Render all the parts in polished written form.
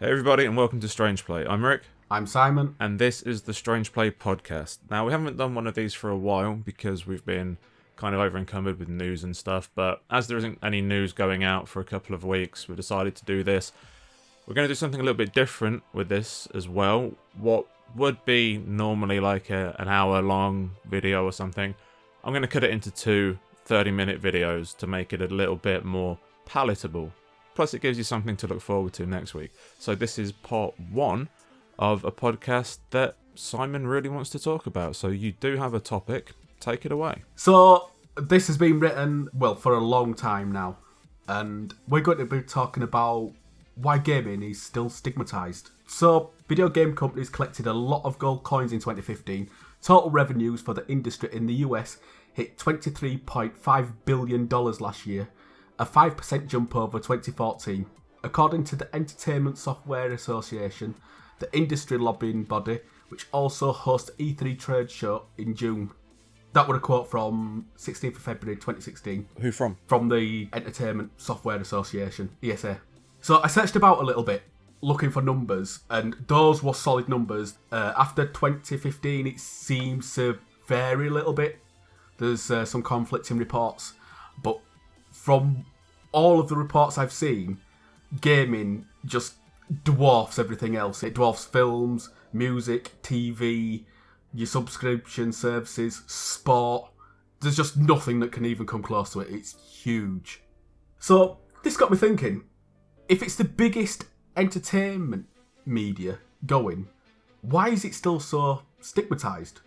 Hey everybody and welcome to StrangePlay. I'm Rik. I'm Simon. And this is the StrangePlay podcast. Now we haven't done one of these for a while because we've been kind of over encumbered with news and stuff, but as there isn't any news going out for a couple of weeks, we decided to do this. We're going to do something a little bit different with this as well. What would be normally like an hour long video or something, I'm going to cut it into two 30-minute videos to make it a little bit more palatable. Plus it gives you something to look forward to next week. So this is part one of a podcast that Simon really wants to talk about. So you do have a topic. Take it away. So this has been written, for a long time now. And we're going to be talking about why gaming is still stigmatized. So video game companies collected a lot of gold coins in 2015. Total revenues for the industry in the US hit $23.5 billion last year. A 5% jump over 2014. According to the Entertainment Software Association, the industry lobbying body, which also hosts the E3 trade show in June. That was a quote from 16th of February 2016. Who from? From the Entertainment Software Association, ESA. So I searched about a little bit, looking for numbers, and those were solid numbers. After 2015, it seems to vary a little bit. There's some conflicting reports, but from all of the reports I've seen, gaming just dwarfs everything else. It dwarfs films, music, TV, your subscription services, sport. There's just nothing that can even come close to it. It's huge. So this got me thinking, if it's the biggest entertainment media going, why is it still so stigmatized?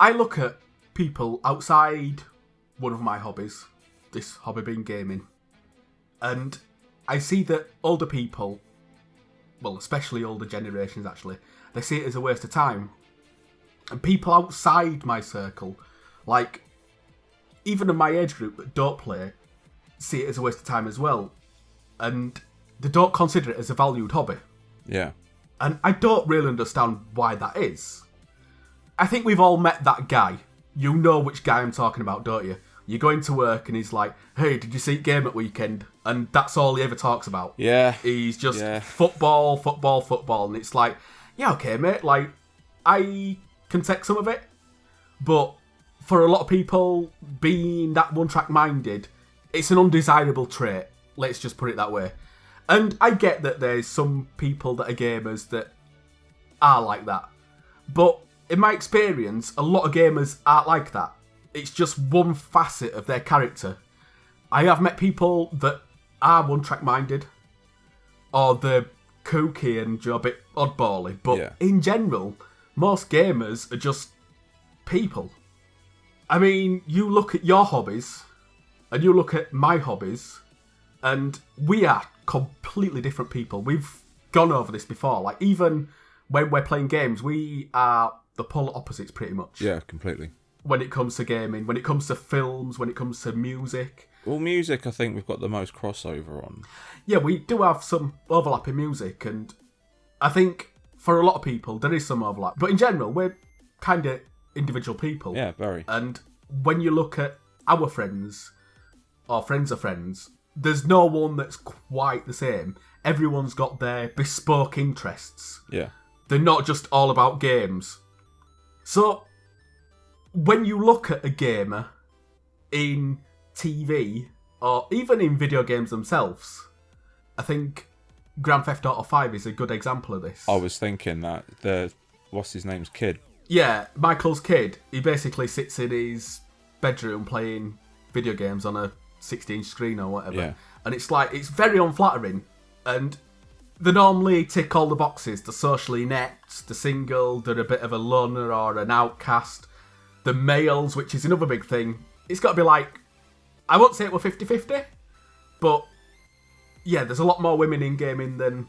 I look at people outside one of my hobbies, this hobby being gaming, and I see that older people, especially older generations actually, they see it as a waste of time. And people outside my circle, like even in my age group that don't play, see it as a waste of time as well. And they don't consider it as a valued hobby. Yeah. And I don't really understand why that is. I think we've all met that guy. You know which guy I'm talking about, don't you? You go into work and he's like, hey, did you see game at weekend? And that's all he ever talks about. Yeah. He's just football. And it's like, yeah, okay, mate. Like, I can take some of it. But for a lot of people, being that one-track minded, it's an undesirable trait. Let's just put it that way. And I get that there's some people that are gamers that are like that. But in my experience, a lot of gamers aren't like that. It's just one facet of their character. I have met people that are one-track minded, or they're kooky and a bit oddbally, but in general, most gamers are just people. I mean, you look at your hobbies, and you look at my hobbies, and we are completely different people. We've gone over this before. Like, even when we're playing games, we are the polar opposites pretty much. Yeah, completely. When it comes to gaming, when it comes to films, when it comes to music. Well, music, I think we've got the most crossover on. Yeah, we do have some overlap in music, and I think for a lot of people, there is some overlap. But in general, we're kind of individual people. Yeah, very. And when you look at our friends, or friends of friends, there's no one that's quite the same. Everyone's got their bespoke interests. Yeah. They're not just all about games. So when you look at a gamer in TV, or even in video games themselves, I think Grand Theft Auto 5 is a good example of this. I was thinking that what's his name's kid? Yeah, Michael's kid. He basically sits in his bedroom playing video games on a 16-inch screen or whatever. Yeah. And it's like, it's very unflattering. And they normally tick all the boxes. They're socially inept, they're single, they're a bit of a loner or an outcast. The males, which is another big thing. It's got to be like, I won't say it were 50-50, but yeah, there's a lot more women in gaming than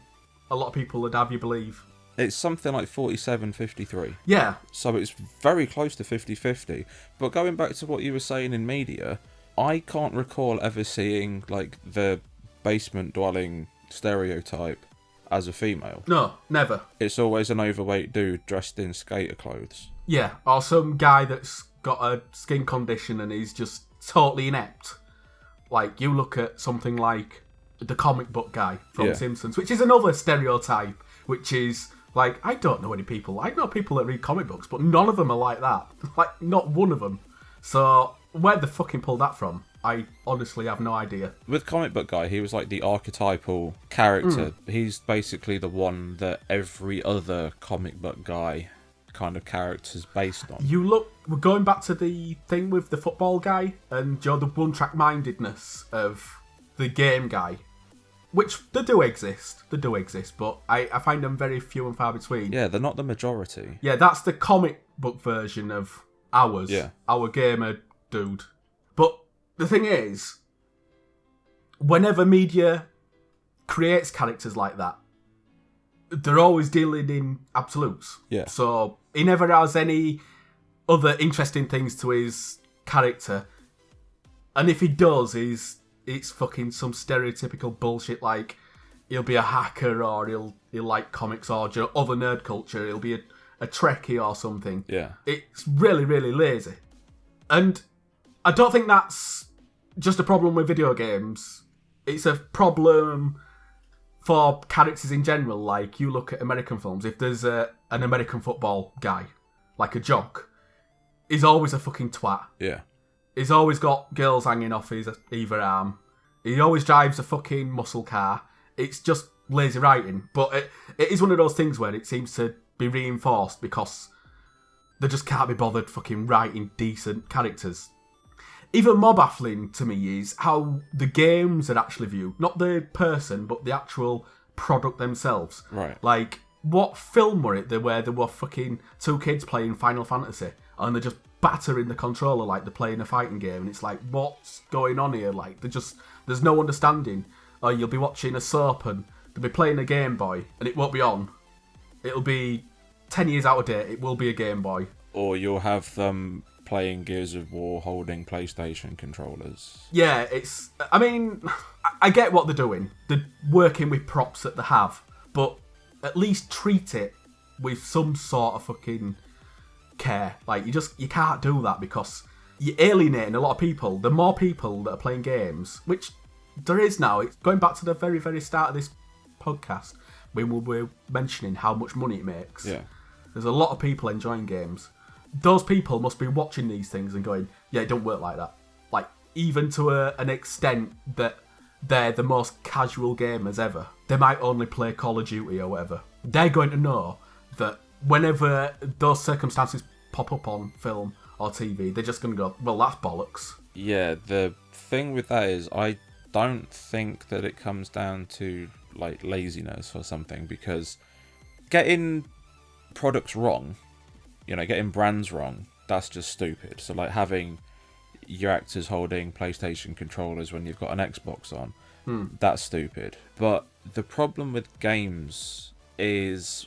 a lot of people would have you believe. It's something like 47-53. Yeah. So it's very close to 50-50. But going back to what you were saying in media, I can't recall ever seeing like the basement dwelling stereotype as a female. No, never. It's always an overweight dude dressed in skater clothes. Yeah, or some guy that's got a skin condition and he's just totally inept. Like, you look at something like the comic book guy from Simpsons, which is another stereotype, which is like, I don't know any people. I know people that read comic books, but none of them are like that. Like, not one of them. So, where the fucking pulled that from? I honestly have no idea. With comic book guy, he was like the archetypal character. He's basically the one that every other comic book guy kind of character's based on. We're going back to the thing with the football guy and the one-track mindedness of the game guy, which they do exist, but I find them very few and far between. Yeah, they're not the majority. Yeah, that's the comic book version of ours, our gamer dude. But the thing is, whenever media creates characters like that, they're always dealing in absolutes. Yeah. So he never has any other interesting things to his character. And if he does, it's fucking some stereotypical bullshit like he'll be a hacker or he'll like comics or other nerd culture. He'll be a Trekkie or something. Yeah. It's really, really lazy. And I don't think that's just a problem with video games. It's a problem for characters in general. Like, you look at American films, if there's an American football guy, like a jock, he's always a fucking twat. Yeah. He's always got girls hanging off his either arm. He always drives a fucking muscle car. It's just lazy writing. But it is one of those things where it seems to be reinforced because they just can't be bothered fucking writing decent characters. Even more baffling to me is how the games are actually viewed. Not the person, but the actual product themselves. Right. Like, what film were it where there were fucking two kids playing Final Fantasy and they're just battering the controller like they're playing a fighting game, and it's like, what's going on here? Like, there's no understanding. Or you'll be watching a soap and they'll be playing a Game Boy and it won't be on. It'll be 10 years out of date, it will be a Game Boy. Or you'll have them playing Gears of War holding PlayStation controllers. Yeah, I mean, I get what they're doing. They're working with props that they have, but at least treat it with some sort of fucking care. Like, you can't do that because you're alienating a lot of people. The more people that are playing games, which there is now, it's going back to the very, very start of this podcast when we were mentioning how much money it makes. Yeah. There's a lot of people enjoying games. Those people must be watching these things and going, yeah, it don't work like that. Like, even to an extent that they're the most casual gamers ever. They might only play Call of Duty or whatever. They're going to know that whenever those circumstances pop up on film or TV, they're just going to go, well, that's bollocks. Yeah, the thing with that is I don't think that it comes down to, like, laziness or something, because getting products wrong, getting brands wrong, that's just stupid. So, like, having your actors holding PlayStation controllers when you've got an Xbox on, that's stupid. But the problem with games is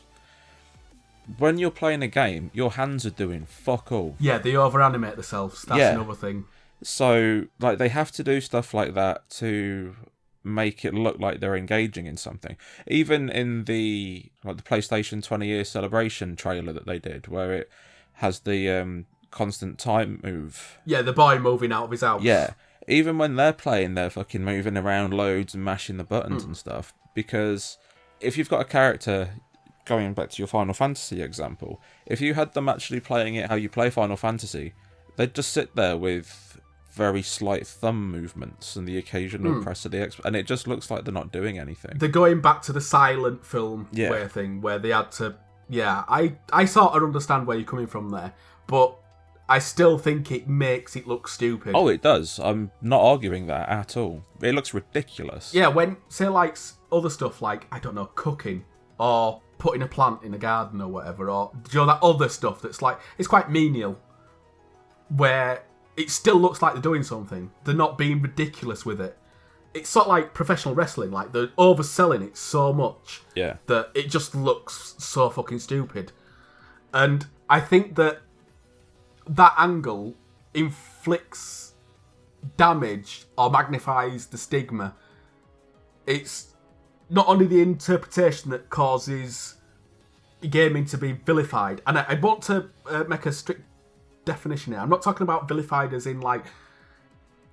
when you're playing a game, your hands are doing fuck all. Yeah, they over-animate themselves. That's another thing. So, like, they have to do stuff like that to make it look like they're engaging in something. Even in the PlayStation 20-year celebration trailer that they did, where it has the constant time move. Yeah, the boy moving out of his house. Yeah. Even when they're playing, they're fucking moving around loads and mashing the buttons and stuff. Because if you've got a character, going back to your Final Fantasy example, if you had them actually playing it how you play Final Fantasy, they'd just sit there with very slight thumb movements and the occasional press of the X, and it just looks like they're not doing anything. They're going back to the silent film thing, where they had to... Yeah, I sort of understand where you're coming from there, but I still think it makes it look stupid. Oh, it does. I'm not arguing that at all. It looks ridiculous. Yeah, when, say, like, other stuff like, I don't know, cooking, or putting a plant in a garden or whatever, or, that other stuff that's like, it's quite menial, where it still looks like they're doing something. They're not being ridiculous with it. It's sort of like professional wrestling. Like, they're overselling it so much that it just looks so fucking stupid. And I think that angle inflicts damage or magnifies the stigma. It's not only the interpretation that causes gaming to be vilified. And I want to make a strict definition here. I'm not talking about vilified as in, like,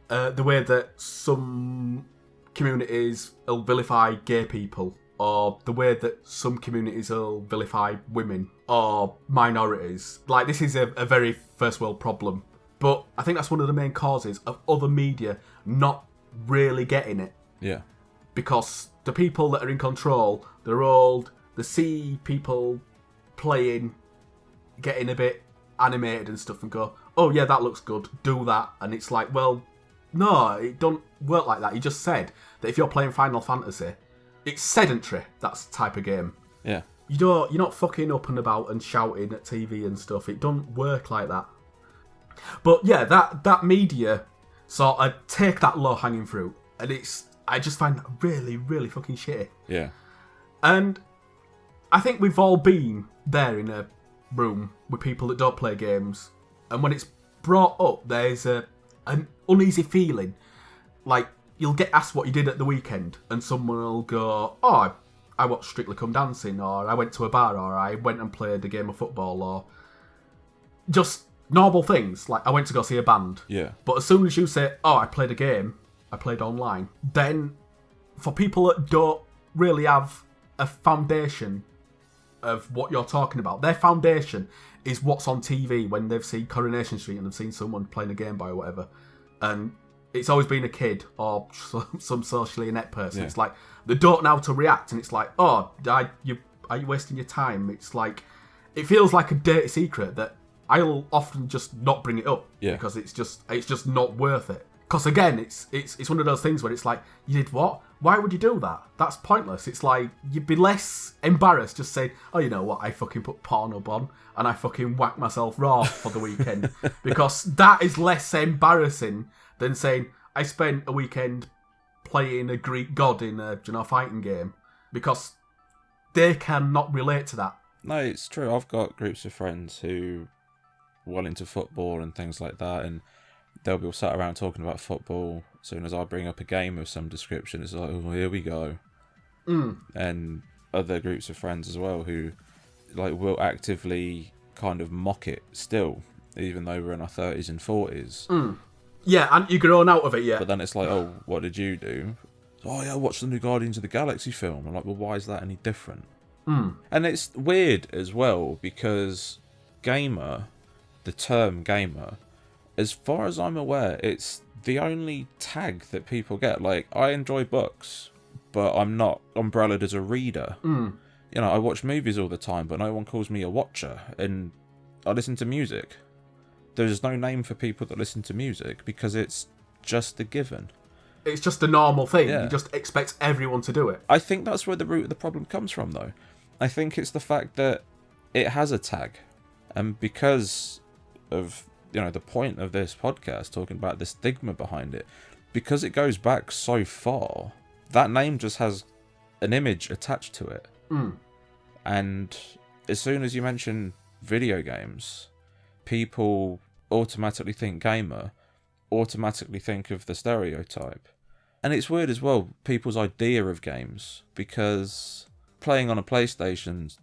the way that some communities will vilify gay people, or the way that some communities will vilify women or minorities. Like, this is a very first world problem. But I think that's one of the main causes of other media not really getting it. Yeah. Because the people that are in control, they're old, they see people playing, getting a bit animated and stuff, and go, oh yeah, that looks good, do that. And it's like, well, no, it don't work like that. You just said that if you're playing Final Fantasy, it's sedentary, that's the type of game. Yeah. You're not fucking up and about and shouting at TV and stuff. It don't work like that. But yeah, that media sort of take that low-hanging fruit, and I just find that really, really fucking shitty. Yeah. And I think we've all been there in a room with people that don't play games, and when it's brought up, there's an uneasy feeling. Like, you'll get asked what you did at the weekend, and someone will go, oh, I watched Strictly Come Dancing, or I went to a bar, or I went and played a game of football, or just normal things, like I went to go see a band. Yeah. But as soon as you say, oh, I played a game, I played online, then for people that don't really have a foundation of what you're talking about, their foundation is what's on TV when they've seen Coronation Street and they've seen someone playing a Game Boy or whatever. And it's always been a kid or some socially inept person. Yeah. It's like, they don't know how to react, and it's like, oh, are you wasting your time? It's like, it feels like a dirty secret that I'll often just not bring it up, because it's just not worth it. Because again, it's one of those things where it's like, you did what? Why would you do that? That's pointless. It's like, you'd be less embarrassed just saying, oh, you know what? I fucking put Pornhub on and I fucking whack myself raw for the weekend, because that is less embarrassing than saying I spent a weekend playing a Greek god in a fighting game, because they cannot relate to that. No, it's true. I've got groups of friends who well into football and things like that, and they'll be all sat around talking about football. As soon as I bring up a game of some description, it's like, oh, here we go. And other groups of friends as well who like will actively kind of mock it still, even though we're in our 30s and 40s. Yeah, and you're grown out of it yet. But then it's like, oh, what did you do? Oh yeah, I watched the new Guardians of the Galaxy film. I'm like, well, why is that any different? And it's weird as well, because gamer, the term gamer, as far as I'm aware, it's the only tag that people get. Like, I enjoy books, but I'm not umbrellaed as a reader. You know, I watch movies all the time, but no one calls me a watcher. And I listen to music. There's no name for people that listen to music, because it's just a given. It's just a normal thing. You just expect everyone to do it. I think that's where the root of the problem comes from, though. I think it's the fact that it has a tag. And because of, you know, the point of this podcast, talking about the stigma behind it, because it goes back so far, that name just has an image attached to it. And as soon as you mention video games, people automatically think gamer, automatically think of the stereotype. And it's weird as well, people's idea of games, because playing on a PlayStation,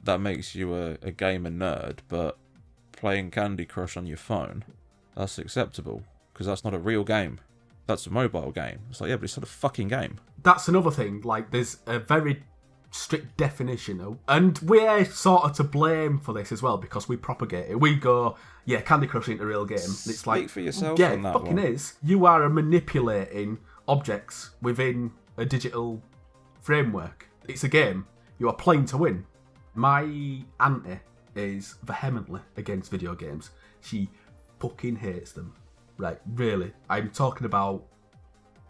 that makes you a gamer nerd, but playing Candy Crush on your phone, that's acceptable, because that's not a real game. That's a mobile game. It's like, yeah, but it's not a fucking game. That's another thing. Like, there's a very strict definition of, and we're sort of to blame for this as well, because we propagate it. We go, yeah, Candy Crush ain't a real game. It's like, speak for yourself. Yeah, on that it fucking one. is. You are manipulating objects within a digital framework. It's a game. You are playing to win. My auntie is vehemently against video games. She fucking hates them. Right, really. I'm talking about,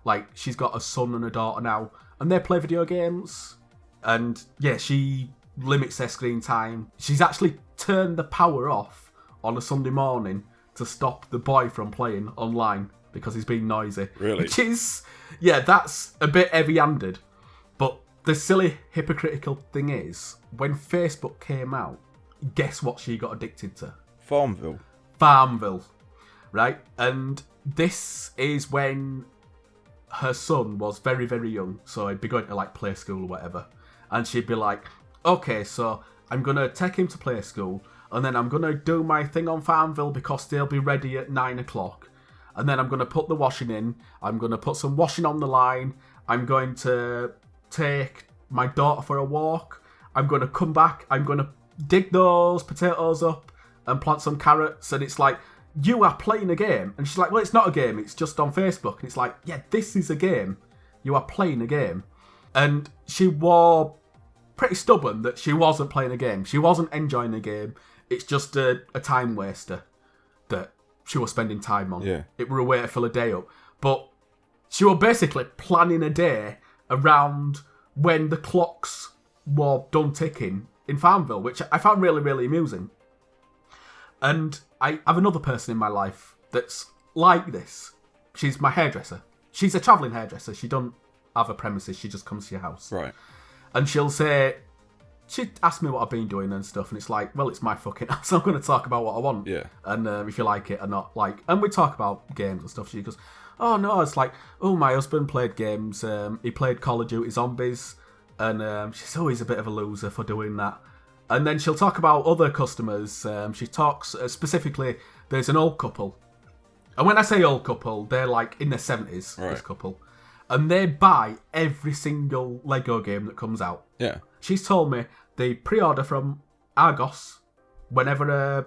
like, she's got a son and a daughter now, and they play video games. And yeah, she limits their screen time. She's actually turned the power off on a Sunday morning to stop the boy from playing online because he's being noisy. Really? Which is, yeah, that's a bit heavy-handed. But the silly, hypocritical thing is, when Facebook came out, guess what she got addicted to? Farmville. Right? And this is when her son was very, very young. So he'd be going to, like, play school or whatever. And she'd be like, okay, so I'm going to take him to play school, and then I'm going to do my thing on Farmville because they'll be ready at 9 o'clock. and then I'm going to put the washing in. I'm going to put some washing on the line. I'm going to take my daughter for a walk. I'm going to come back. I'm going to dig those potatoes up and plant some carrots. And it's like, you are playing a game. And she's like, well, it's not a game. It's just on Facebook. And it's like, yeah, this is a game. You are playing a game. And she was pretty stubborn that she wasn't playing a game. She wasn't enjoying the game. It's just a time waster that she was spending time on. Yeah. It were a way to fill a day up. But she was basically planning a day around when the clocks were done ticking in Farmville, which I found really, really amusing. And I have another person in my life that's like this. She's my hairdresser. She's a travelling hairdresser. She don't have a premises. She just comes to your house. Right. And she'll say, she asked me what I've been doing and stuff, and it's like, well, it's my fucking house. So I'm going to talk about what I want. Yeah. And if you like it or not. And we talk about games and stuff. She goes, oh, no, it's like, oh, my husband played games. He played Call of Duty Zombies. And she's always a bit of a loser for doing that. And then she'll talk about other customers. She talks, specifically, there's an old couple. And when I say old couple, they're like in their 70s, right. This couple. And they buy every single Lego game that comes out. Yeah. She's told me they pre-order from Argos whenever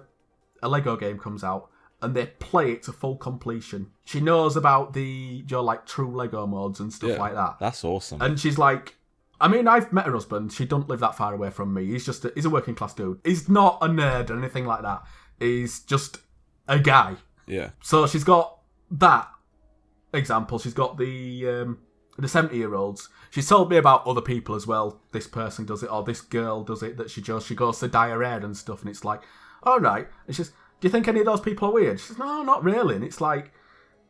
a Lego game comes out, and they play it to full completion. She knows about the true Lego modes and stuff like that. That's awesome. And she's like, I mean, I've met her husband. She don't live that far away from me. He's a working class dude. He's not a nerd or anything like that. He's just a guy. Yeah. So she's got that example. She's got the 70-year-olds. She's told me about other people as well. This person does it, or this girl does it, that she goes to dye her hair and stuff, and it's like, all right. And she's, do you think any of those people are weird? She says, no, not really. And it's like,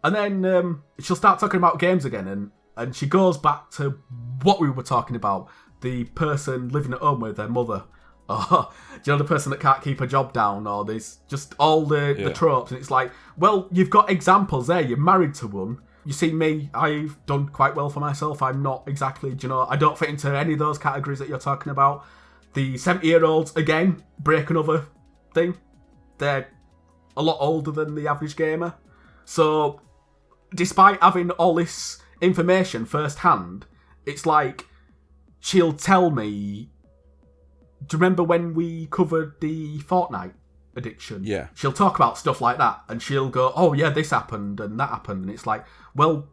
and then she'll start talking about games again, and she goes back to what we were talking about, the person living at home with their mother. Or, do you know, the person that can't keep a job down, or there's just all the tropes. And it's like, well, you've got examples there. You're married to one. You see me, I've done quite well for myself. I'm not exactly, I don't fit into any of those categories that you're talking about. The 70-year-olds, again, break another thing. They're a lot older than the average gamer. So, despite having all this information firsthand, it's like, she'll tell me, do you remember when we covered the Fortnite addiction? Yeah. She'll talk about stuff like that, and she'll go, oh yeah, this happened and that happened, and it's like, well,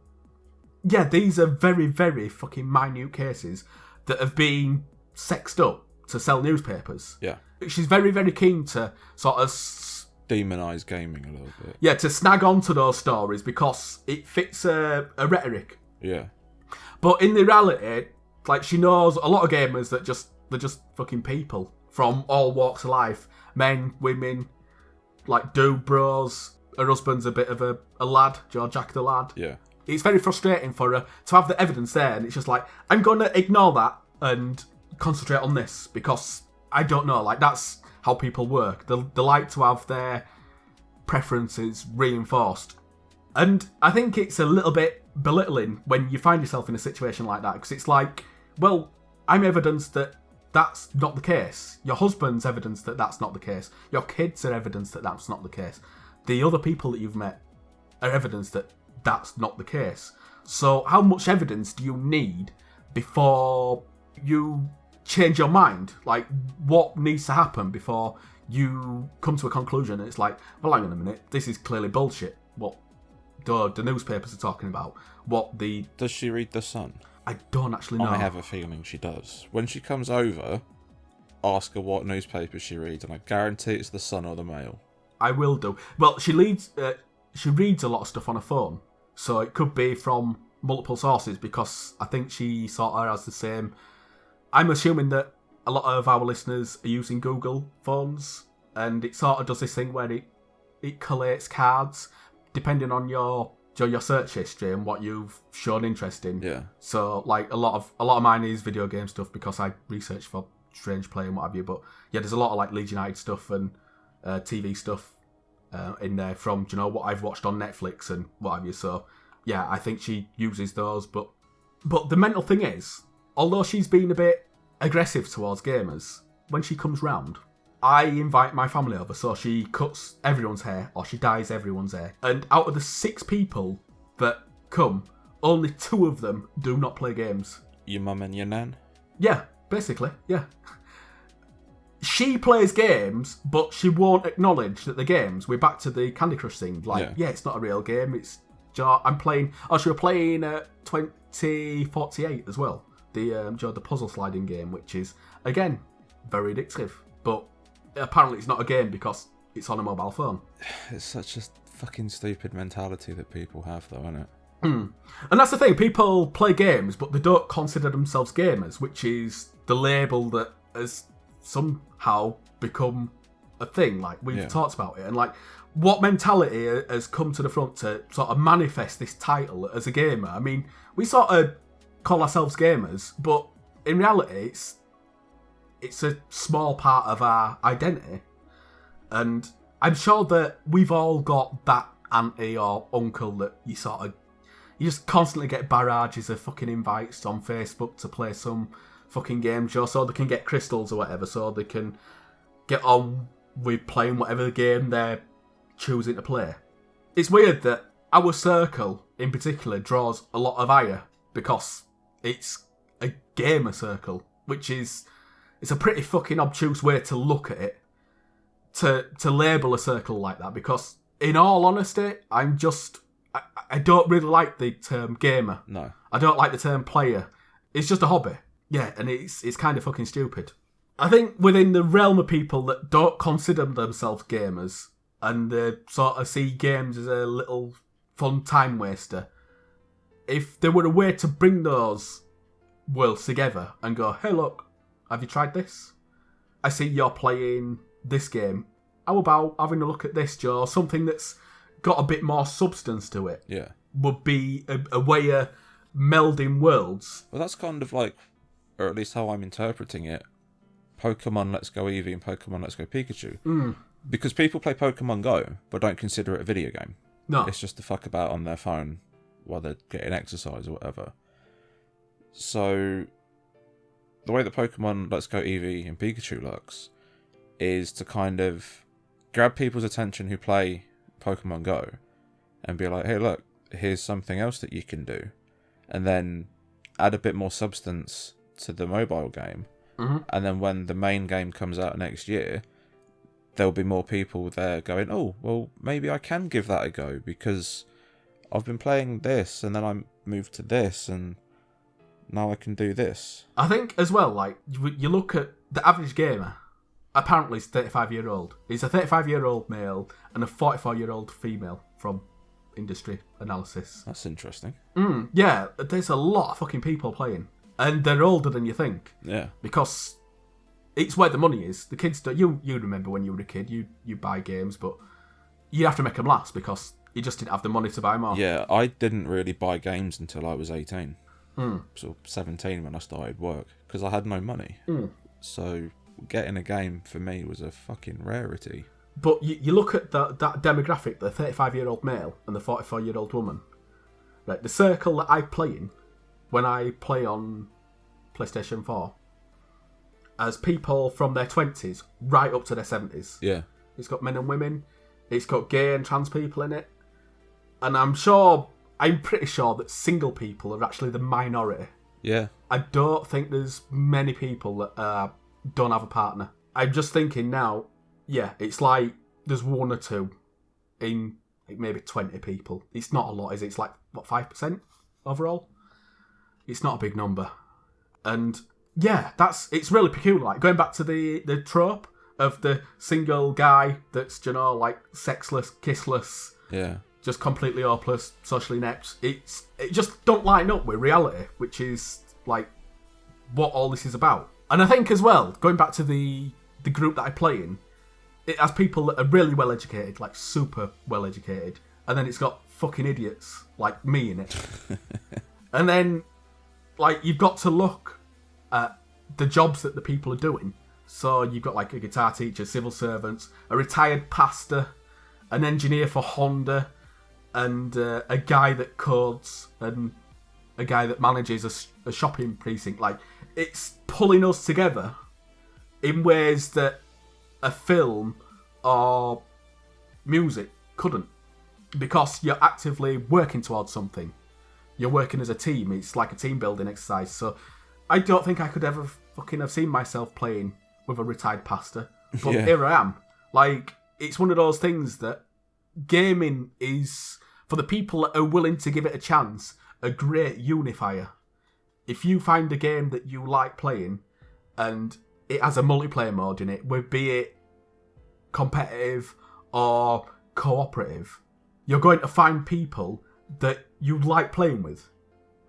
yeah, these are very, very fucking minute cases that have been sexed up to sell newspapers. Yeah. She's very, very keen to sort of demonise gaming a little bit. Yeah, to snag onto those stories because it fits a rhetoric. Yeah. But in the reality, like, she knows a lot of gamers that they're just fucking people from all walks of life. Men, women, like dude bros. Her husband's a bit of a lad, Jack the lad. Yeah. It's very frustrating for her to have the evidence there, and it's just like, I'm going to ignore that and concentrate on this because I don't know. Like, that's how people work. They like to have their preferences reinforced. And I think it's a little bit belittling when you find yourself in a situation like that, because it's like, well, I'm evidence that that's not the case. Your husband's evidence that that's not the case. Your kids are evidence that that's not the case. The other people that you've met are evidence that that's not the case. So how much evidence do you need before you change your mind? Like, what needs to happen before you come to a conclusion? And it's like, well, hang on a minute, this is clearly bullshit. What the newspapers are talking about. Does she read The Sun? I don't actually know. I have a feeling she does. When she comes over, ask her what newspaper she reads, and I guarantee it's The Sun or the Mail. I will do. Well, she reads a lot of stuff on her phone, so it could be from multiple sources, because I think she sort of has the same. I'm assuming that a lot of our listeners are using Google phones, and it sort of does this thing where it collates cards depending on your search history and what you've shown interest in. Yeah. So, like, a lot of mine is video game stuff because I research for StrangePlay and what have you. But yeah, there's a lot of like Leeds United stuff and TV stuff in there from what I've watched on Netflix and what have you. So yeah, I think she uses those. But the mental thing is, although she's been a bit aggressive towards gamers, when she comes round, I invite my family over, so she cuts everyone's hair, or she dyes everyone's hair. And out of the 6 people that come, only 2 of them do not play games. Your mum and your nan? Yeah, basically, yeah. She plays games, but she won't acknowledge that the games, we're back to the Candy Crush thing. Like, yeah it's not a real game, it's... I'm playing... Oh, she was playing 2048 as well. The puzzle sliding game, which is, again, very addictive. But apparently it's not a game because it's on a mobile phone. It's such a fucking stupid mentality that people have, though, isn't it? And that's the thing, people play games, but they don't consider themselves gamers, which is the label that has somehow become a thing. Like, we've talked about it, and like, what mentality has come to the front to sort of manifest this title as a gamer? I mean, we sort of call ourselves gamers, but in reality, it's a small part of our identity. And I'm sure that we've all got that auntie or uncle that you just constantly get barrages of fucking invites on Facebook to play some fucking game show so they can get crystals or whatever, so they can get on with playing whatever game they're choosing to play. It's weird that our circle in particular draws a lot of ire because it's a gamer circle, which is... It's a pretty fucking obtuse way to look at it, to label a circle like that, because in all honesty, I don't really like the term gamer. No. I don't like the term player. It's just a hobby. Yeah, and it's kind of fucking stupid. I think within the realm of people that don't consider themselves gamers and they sort of see games as a little fun time waster, if there were a way to bring those worlds together and go, hey look, have you tried this? I see you're playing this game. How about having a look at this, Joe? Something that's got a bit more substance to it. Yeah. Would be a way of melding worlds. Well, that's kind of like, or at least how I'm interpreting it, Pokemon Let's Go Eevee and Pokemon Let's Go Pikachu. Because people play Pokemon Go, but don't consider it a video game. No. It's just to fuck about on their phone while they're getting exercise or whatever. So, the way that Pokemon Let's Go Eevee and Pikachu looks is to kind of grab people's attention who play Pokemon Go and be like, hey look, here's something else that you can do. And then add a bit more substance to the mobile game. And then when the main game comes out next year, there'll be more people there going, oh, well, maybe I can give that a go because I've been playing this and then I moved to this and now I can do this. I think as well, like, you look at the average gamer, apparently is 35-year-old. He's a 35-year-old male and a 44-year-old female from industry analysis. That's interesting. Yeah, there's a lot of fucking people playing. And they're older than you think. Yeah. Because it's where the money is. The kids don't... You remember when you were a kid, you buy games, but you have to make them last because you just didn't have the money to buy more. Yeah, I didn't really buy games until I was 18. So 17 when I started work. Because I had no money. So getting a game for me was a fucking rarity. But you look at that demographic, the 35-year-old male and the 44-year-old woman. Right, the circle that I play in, when I play on PlayStation 4, as people from their 20s right up to their 70s. Yeah. It's got men and women. It's got gay and trans people in it. And I'm pretty sure that single people are actually the minority. Yeah. I don't think there's many people that don't have a partner. I'm just thinking now, yeah, it's like there's one or two in like maybe 20 people. It's not a lot, is it? It's like, what, 5% overall? It's not a big number. And yeah, it's really peculiar. Like, going back to the trope of the single guy that's, you know, like sexless, kissless, yeah, just completely hopeless, socially inept. It just don't line up with reality, which is like what all this is about. And I think as well, going back to the group that I play in, it has people that are really well educated, like super well educated, and then it's got fucking idiots like me in it. And then, like, you've got to look at the jobs that the people are doing. So you've got like a guitar teacher, civil servants, a retired pastor, an engineer for Honda, and a guy that codes, and a guy that manages a shopping precinct. Like, it's pulling us together in ways that a film or music couldn't, because you're actively working towards something. You're working as a team. It's like a team building exercise. So I don't think I could ever fucking have seen myself playing with a retired pastor. But here I am. Like, it's one of those things that gaming is, for the people that are willing to give it a chance, a great unifier. If you find a game that you like playing and it has a multiplayer mode in it, be it competitive or cooperative, you're going to find people that you like playing with.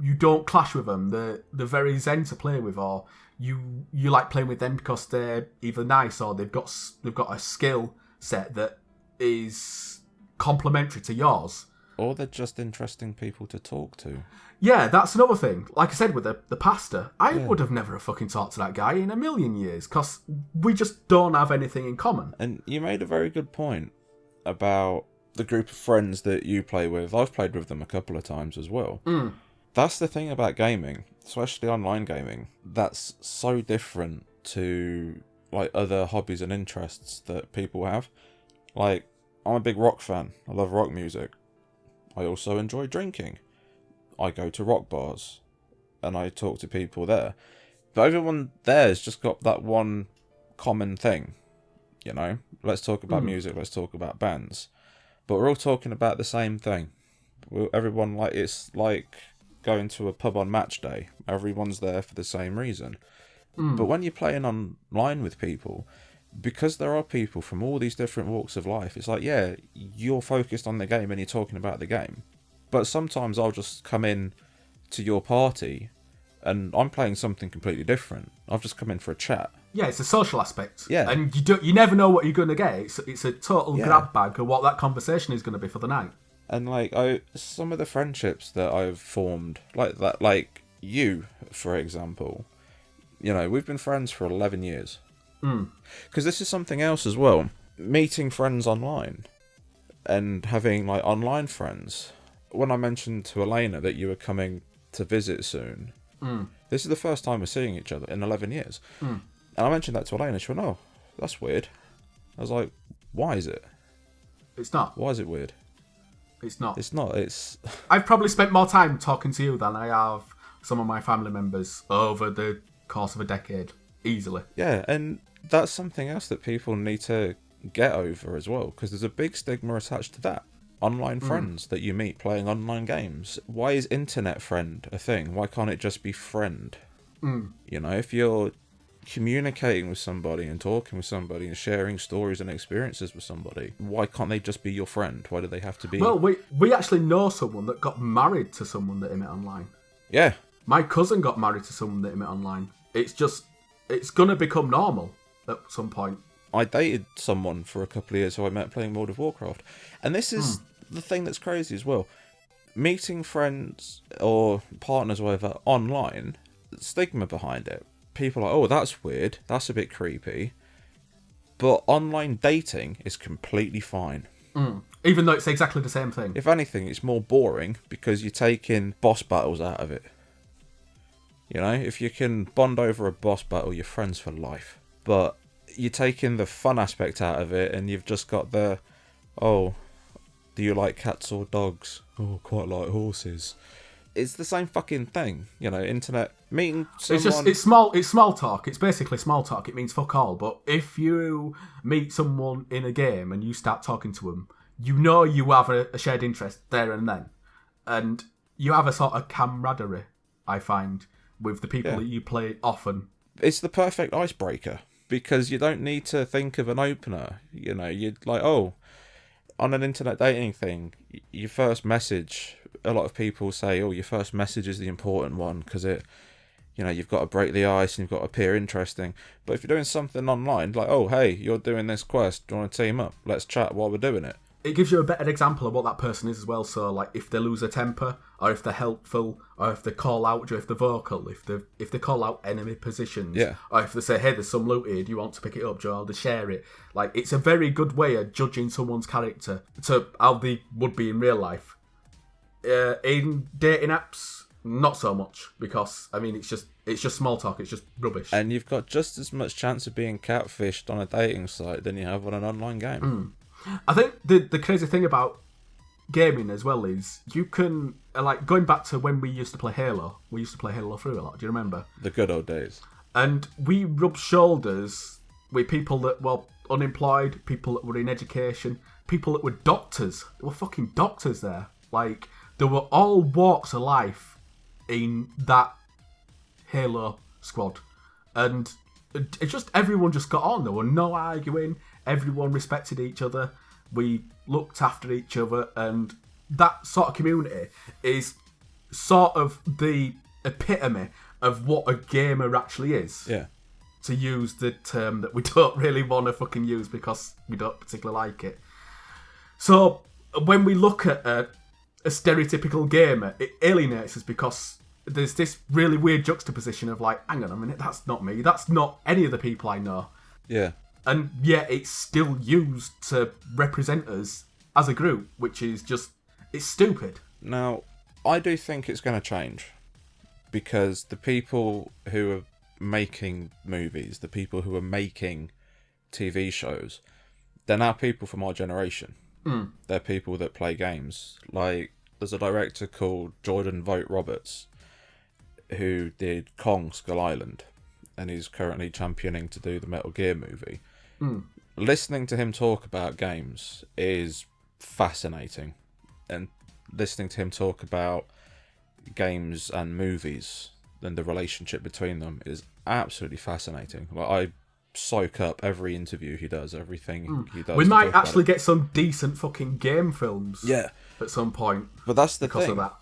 You don't clash with them. They're very zen to play with, or you like playing with them because they're either nice or they've got a skill set that is complementary to yours. Or they're just interesting people to talk to. Yeah, that's another thing. Like I said with the pastor, I would have never fucking talked to that guy in a million years, because we just don't have anything in common. And you made a very good point about the group of friends that you play with. I've played with them a couple of times as well. That's the thing about gaming, especially online gaming, that's so different to like other hobbies and interests that people have. Like, I'm a big rock fan. I love rock music. I also enjoy drinking. I go to rock bars and I talk to people there. But everyone there has just got that one common thing. You know, let's talk about music, let's talk about bands. But we're all talking about the same thing. Everyone, like, it's like going to a pub on match day. Everyone's there for the same reason. But when you're playing online with people, because there are people from all these different walks of life, it's like, yeah, you're focused on the game and you're talking about the game. But sometimes I'll just come in to your party and I'm playing something completely different. I've just come in for a chat. Yeah, it's a social aspect. Yeah. And you never know what you're going to get. It's a total grab bag of what that conversation is going to be for the night. And like, some of the friendships that I've formed, like that, like you, for example, you know, we've been friends for 11 years. Because this is something else as well. Meeting friends online and having like online friends. When I mentioned to Elena that you were coming to visit soon, this is the first time we're seeing each other in 11 years. And I mentioned that to Elena. She went, "Oh, that's weird." I was like, "Why is it?" It's not. Why is it weird? It's not. It's not. It's. I've probably spent more time talking to you than I have some of my family members over the course of a decade, easily. Yeah, and that's something else that people need to get over as well, because there's a big stigma attached to that. Online friends that you meet playing online games. Why is internet friend a thing? Why can't it just be friend? You know, if you're communicating with somebody and talking with somebody and sharing stories and experiences with somebody, why can't they just be your friend? Why do they have to be... Well, we actually know someone that got married to someone that he met online. Yeah. My cousin got married to someone that he met online. It's going to become normal at some point. I dated someone for a couple of years who I met playing World of Warcraft. And this is the thing that's crazy as well. Meeting friends or partners or whatever online, stigma behind it. People are like, "Oh, that's weird. That's a bit creepy." But online dating is completely fine. Even though it's exactly the same thing. If anything, it's more boring because you're taking boss battles out of it. You know, if you can bond over a boss battle, you're friends for life. But you're taking the fun aspect out of it and you've just got the, "Oh, do you like cats or dogs?" "Oh, quite like horses." It's the same fucking thing, you know. Internet meeting someone. It's small talk. It's basically small talk. It means fuck all. But if you meet someone in a game and you start talking to them, you know you have a shared interest there and then, and you have a sort of camaraderie, I find, with the people that you play often. It's the perfect icebreaker because you don't need to think of an opener. You know, you're like, oh, on an internet dating thing, your first message. A lot of people say, "Oh, your first message is the important one because it, you know, you've got to break the ice and you've got to appear interesting." But if you're doing something online, like, "Oh, hey, you're doing this quest. Do you want to team up? Let's chat while we're doing it." It gives you a better example of what that person is as well. So, like, if they lose a temper, or if they're helpful, or if they call out, or if they're vocal, if they call out enemy positions, or if they say, "Hey, there's some loot here. Do you want to pick it up, Joel?" They share it. Like, it's a very good way of judging someone's character to how they would be in real life. In dating apps, not so much, because I mean it's just small talk. It's just rubbish. And you've got just as much chance of being catfished on a dating site than you have on an online game. I think the crazy thing about gaming as well is you can, like, going back to when we used to play Halo. We used to play Halo 3 a lot. Do you remember? The good old days. And we rubbed shoulders with people that were unemployed, people that were in education, people that were doctors. There were fucking doctors there. Like, there were all walks of life in that Halo squad. And it just, everyone just got on. There were no arguing. Everyone respected each other. We looked after each other. And that sort of community is sort of the epitome of what a gamer actually is. Yeah. To use the term that we don't really want to fucking use because we don't particularly like it. So when we look at a stereotypical gamer, it alienates us because there's this really weird juxtaposition of like, hang on a minute, that's not me. That's not any of the people I know. Yeah. And yet it's still used to represent us as a group, which is just, it's stupid. Now, I do think it's going to change because the people who are making movies, the people who are making TV shows, they're now people from our generation. They're people that play games. Like, there's a director called Jordan Vogt Roberts who did Kong Skull Island, and he's currently championing to do the Metal Gear movie. Listening to him talk about games is fascinating, and listening to him talk about games and movies and the relationship between them is absolutely fascinating. Like, I soak up every interview he does, everything he does. We might actually get some decent fucking game films at some point. But that's the because thing. Of that.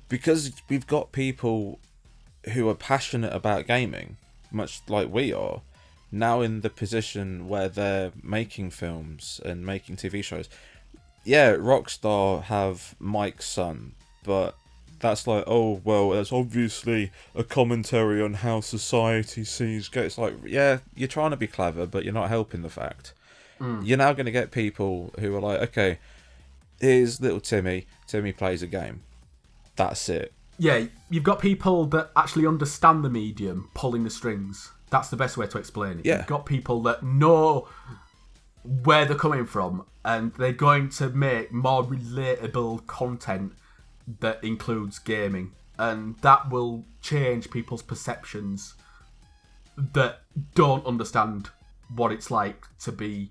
Because we've got people who are passionate about gaming, much like we are, now in the position where they're making films and making TV shows. Yeah, Rockstar have Mike's son, but that's like, oh, well, that's obviously a commentary on how society sees games. It's like, yeah, you're trying to be clever, but you're not helping the fact. You're now going to get people who are like, okay, here's little Timmy. Timmy plays a game. That's it. Yeah, you've got people that actually understand the medium pulling the strings. That's the best way to explain it. Yeah. You've got people that know where they're coming from, and they're going to make more relatable content that includes gaming, and that will change people's perceptions that don't understand what it's like to be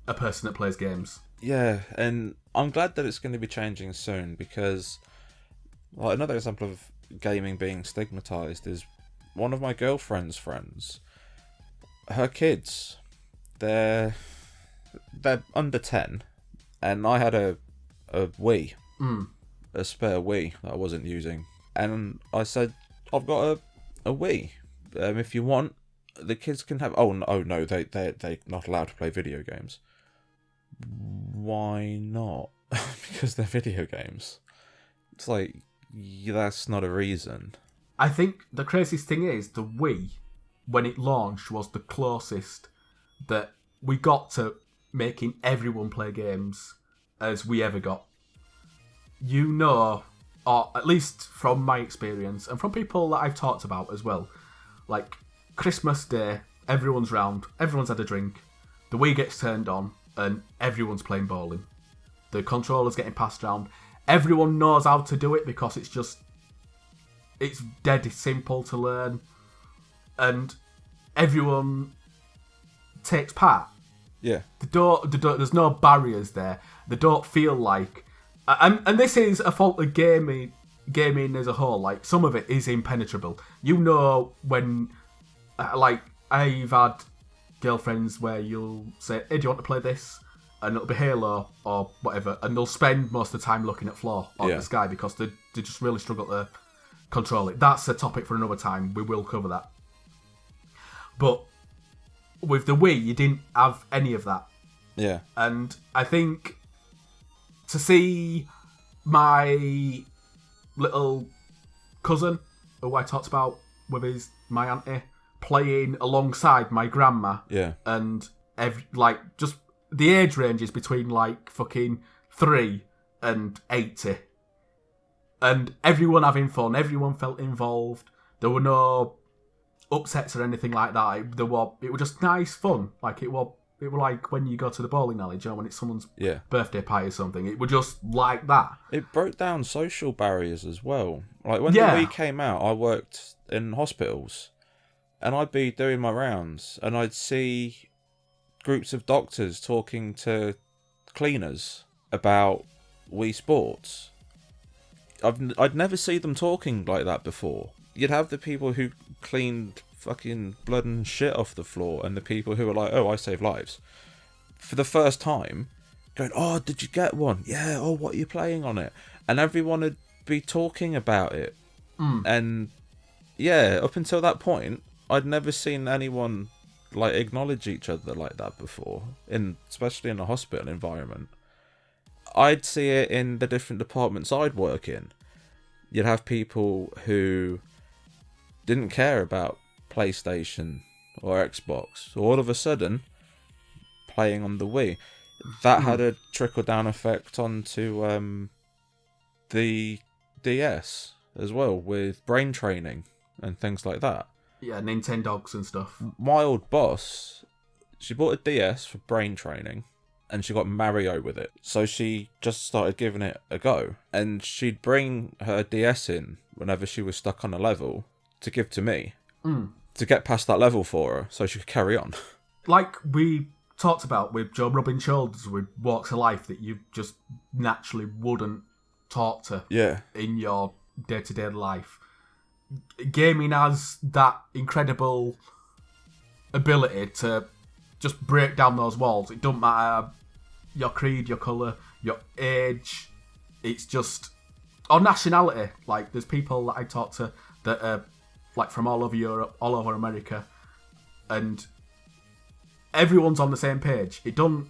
a person that plays games. Yeah, and I'm glad that it's going to be changing soon, because like, another example of gaming being stigmatized is one of my girlfriend's friends. Her kids, they're under 10, and I had a Wii. A spare Wii that I wasn't using, and I said, I've got a Wii. If you want, the kids can have. Oh no, they're not allowed to play video games. Why not? Because they're video games. It's like, that's not a reason. I think the craziest thing is the Wii, when it launched, was the closest that we got to making everyone play games as we ever got. You know, or at least from my experience, and from people that I've talked about as well, like Christmas Day, everyone's round, everyone's had a drink, the Wii gets turned on, and everyone's playing bowling. The controller's getting passed around. Everyone knows how to do it because it's dead simple to learn, and everyone takes part. Yeah. There's no barriers there. They don't feel like... And this is a fault of gaming as a whole. Like, some of it is impenetrable. You know when... Like, I've had girlfriends where you'll say, hey, do you want to play this? And it'll be Halo or whatever. And they'll spend most of the time looking at floor or the sky because they just really struggle to control it. That's a topic for another time. We will cover that. But with the Wii, you didn't have any of that. Yeah. And I think to see my little cousin, who I talked about with my auntie, playing alongside my grandma. Yeah. And just the age range is between like fucking 3 and 80. And everyone having fun, everyone felt involved. There were no upsets or anything like that. It was just nice fun. Like it was like when you go to the bowling alley, when it's someone's birthday party or something. It was just like that. It broke down social barriers as well. Like when the Wii came out, I worked in hospitals, and I'd be doing my rounds, and I'd see groups of doctors talking to cleaners about Wii Sports. I'd never see them talking like that before. You'd have the people who cleaned fucking blood and shit off the floor, and the people who were like, "Oh, I save lives," for the first time, going, "Oh, did you get one? Yeah. Oh, what are you playing on it?" And everyone would be talking about it. And yeah, up until that point, I'd never seen anyone like acknowledge each other like that before, especially in a hospital environment. I'd see it in the different departments I'd work in. You'd have people who didn't care about PlayStation or Xbox, so all of a sudden playing on the Wii. That had a trickle down effect onto the DS as well, with brain training and things like that. Yeah, Nintendogs and stuff. My old boss, she bought a DS for brain training, and she got Mario with it. So she just started giving it a go. And she'd bring her DS in whenever she was stuck on a level to give to me. To get past that level for her so she could carry on. Like we talked about with Joe rubbing shoulders with walks of life that you just naturally wouldn't talk to in your day-to-day life. Gaming has that incredible ability to just break down those walls. It doesn't matter your creed, your colour, your age. It's just... or nationality. Like, there's people that I talk to that are like from all over Europe, all over America, and everyone's on the same page. It doesn't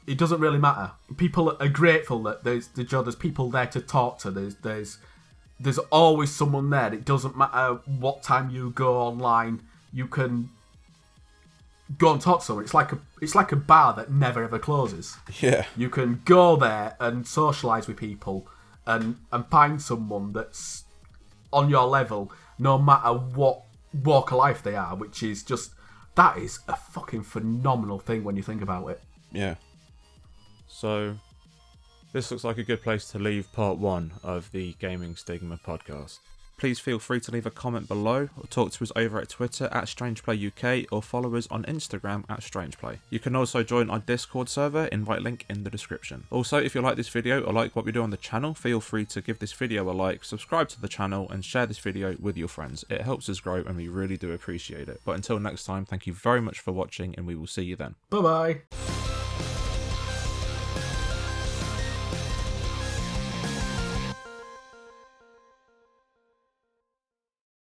really matter. People are grateful that there's people there to talk to. There's always someone there. It doesn't matter what time you go online. You can go and talk to someone. It's like a bar that never ever closes. Yeah. You can go there and socialise with people and find someone that's on your level, no matter what walk of life they are, which is just, that is a fucking phenomenal thing when you think about it. Yeah. So, this looks like a good place to leave part 1 of the Gaming Stigma podcast. Please feel free to leave a comment below, or talk to us over at Twitter at StrangePlay UK, or follow us on Instagram at StrangePlay. You can also join our Discord server, invite link in the description. Also, if you like this video or like what we do on the channel, feel free to give this video a like, subscribe to the channel, and share this video with your friends. It helps us grow and we really do appreciate it. But until next time, thank you very much for watching, and we will see you then. Bye bye.